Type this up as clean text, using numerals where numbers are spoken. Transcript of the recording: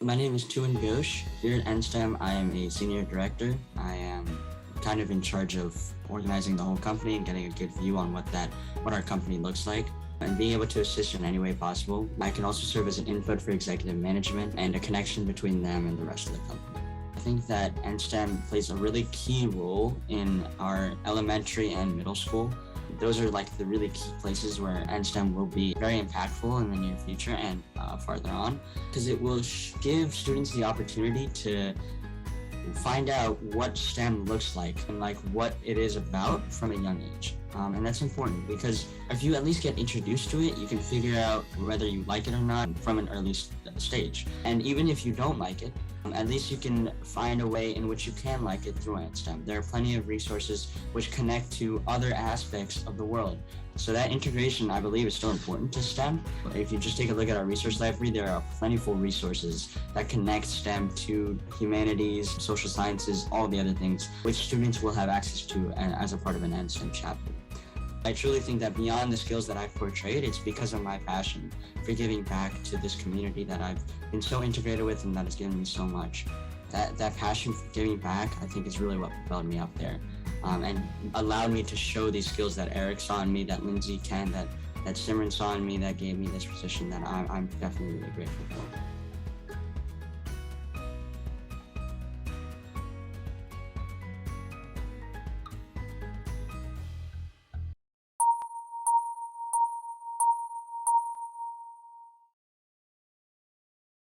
My name is Tuhin. Here at NSTEM, I am a senior director. I am kind of in charge of organizing the whole company and getting a good view on what our company looks like and being able to assist in any way possible. I can also serve as an input for executive management and a connection between them and the rest of the company. I think that NSTEM plays a really key role in our elementary and middle school. Those are like the really key places where NSTEM will be very impactful in the near future and farther on, because it will give students the opportunity to find out what STEM looks like and like what it is about from a young age. And that's important because if you at least get introduced to it, you can figure out whether you like it or not from an early stage. And even if you don't like it, at least you can find a way in which you can like it through NSTEM. There are plenty of resources which connect to other aspects of the world. So that integration, I believe, is still important to STEM. If you just take a look at our resource library, there are plentiful resources that connect STEM to humanities, social sciences, all the other things, which students will have access to as a part of an NSTEM chapter. I truly think that beyond the skills that I've portrayed, it's because of my passion for giving back to this community that I've been so integrated with and that has given me so much. That passion for giving back, I think, is really what propelled me up there and allowed me to show these skills that Eric saw in me, that Lindsay can, that Simran saw in me, that gave me this position that I'm definitely really grateful for.